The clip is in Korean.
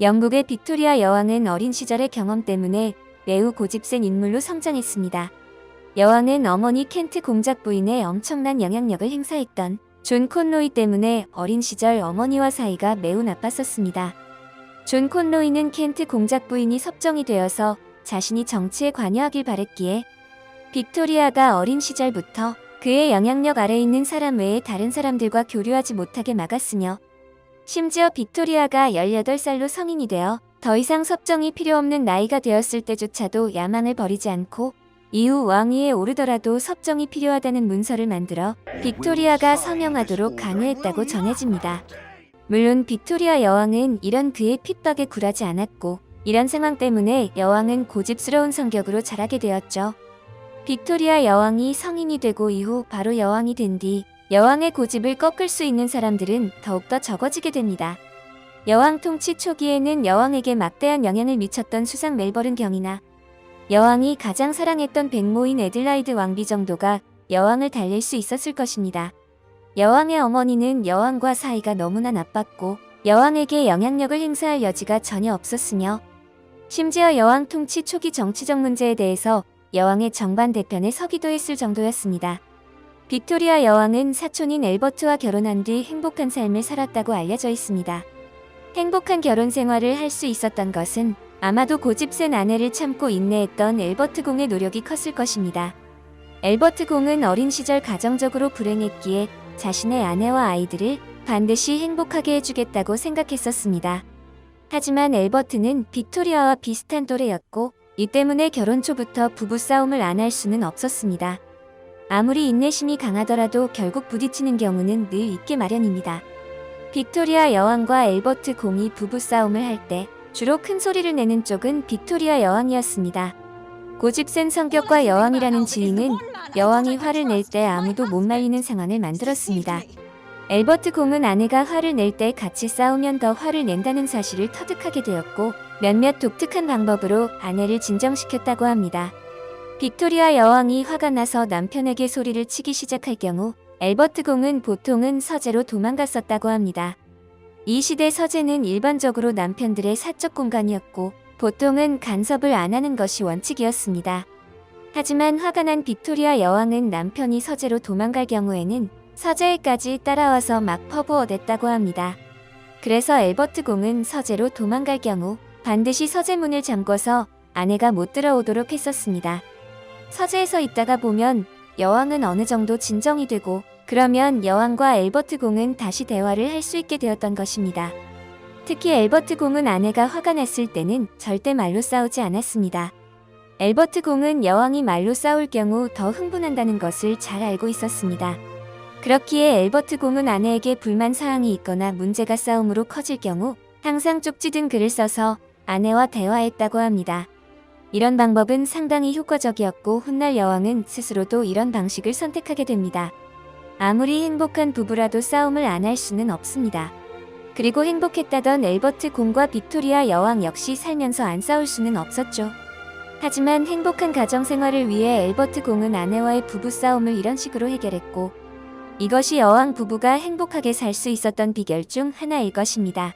영국의 빅토리아 여왕은 어린 시절의 경험 때문에 매우 고집센 인물로 성장했습니다. 여왕은 어머니 켄트 공작 부인의 엄청난 영향력을 행사했던 존 콘로이 때문에 어린 시절 어머니와 사이가 매우 나빴었습니다. 존 콘로이는 켄트 공작 부인이 섭정이 되어서 자신이 정치에 관여하길 바랬기에 빅토리아가 어린 시절부터 그의 영향력 아래에 있는 사람 외에 다른 사람들과 교류하지 못하게 막았으며 심지어 빅토리아가 18살로 성인이 되어 더 이상 섭정이 필요 없는 나이가 되었을 때조차도 야망을 버리지 않고 이후 왕위에 오르더라도 섭정이 필요하다는 문서를 만들어 빅토리아가 서명하도록 강요했다고 전해집니다. 물론 빅토리아 여왕은 이런 그의 핍박에 굴하지 않았고 이런 상황 때문에 여왕은 고집스러운 성격으로 자라게 되었죠. 빅토리아 여왕이 성인이 되고 이후 바로 여왕이 된 뒤 여왕의 고집을 꺾을 수 있는 사람들은 더욱더 적어지게 됩니다. 여왕 통치 초기에는 여왕에게 막대한 영향을 미쳤던 수상 멜버른 경이나 여왕이 가장 사랑했던 백모인 에들라이드 왕비 정도가 여왕을 달랠 수 있었을 것입니다. 여왕의 어머니는 여왕과 사이가 너무나 나빴고 여왕에게 영향력을 행사할 여지가 전혀 없었으며 심지어 여왕 통치 초기 정치적 문제에 대해서 여왕의 정반대편에 서기도 했을 정도였습니다. 빅토리아 여왕은 사촌인 엘버트와 결혼한 뒤 행복한 삶을 살았다고 알려져 있습니다. 행복한 결혼 생활을 할 수 있었던 것은 아마도 고집센 아내를 참고 인내했던 엘버트 공의 노력이 컸을 것입니다. 엘버트 공은 어린 시절 가정적으로 불행했기에 자신의 아내와 아이들을 반드시 행복하게 해주겠다고 생각했었습니다. 하지만 엘버트는 빅토리아와 비슷한 또래였고 이 때문에 결혼 초부터 부부싸움을 안 할 수는 없었습니다. 아무리 인내심이 강하더라도 결국 부딪히는 경우는 늘 있게 마련입니다. 빅토리아 여왕과 엘버트 공이 부부싸움을 할 때 주로 큰 소리를 내는 쪽은 빅토리아 여왕이었습니다. 고집센 성격과 여왕이라는 지위는 여왕이 화를 낼 때 아무도 못 말리는 상황을 만들었습니다. 엘버트 공은 아내가 화를 낼 때 같이 싸우면 더 화를 낸다는 사실을 터득하게 되었고 몇몇 독특한 방법으로 아내를 진정시켰다고 합니다. 빅토리아 여왕이 화가 나서 남편에게 소리를 치기 시작할 경우 엘버트 공은 보통은 서재로 도망갔었다고 합니다. 이 시대 서재는 일반적으로 남편들의 사적 공간이었고 보통은 간섭을 안 하는 것이 원칙이었습니다. 하지만 화가 난 빅토리아 여왕은 남편이 서재로 도망갈 경우에는 서재에까지 따라와서 막 퍼부어댔다고 합니다. 그래서 엘버트 공은 서재로 도망갈 경우 반드시 서재 문을 잠궈서 아내가 못 들어오도록 했었습니다. 서재에서 있다가 보면 여왕은 어느 정도 진정이 되고 그러면 여왕과 엘버트 공은 다시 대화를 할 수 있게 되었던 것입니다. 특히 엘버트 공은 아내가 화가 났을 때는 절대 말로 싸우지 않았습니다. 엘버트 공은 여왕이 말로 싸울 경우 더 흥분한다는 것을 잘 알고 있었습니다. 그렇기에 엘버트 공은 아내에게 불만 사항이 있거나 문제가 싸움으로 커질 경우 항상 쪽지 든 글을 써서 아내와 대화했다고 합니다. 이런 방법은 상당히 효과적이었고 훗날 여왕은 스스로도 이런 방식을 선택하게 됩니다. 아무리 행복한 부부라도 싸움을 안 할 수는 없습니다. 그리고 행복했다던 엘버트 공과 빅토리아 여왕 역시 살면서 안 싸울 수는 없었죠. 하지만 행복한 가정생활을 위해 엘버트 공은 아내와의 부부싸움을 이런 식으로 해결했고 이것이 여왕 부부가 행복하게 살 수 있었던 비결 중 하나일 것입니다.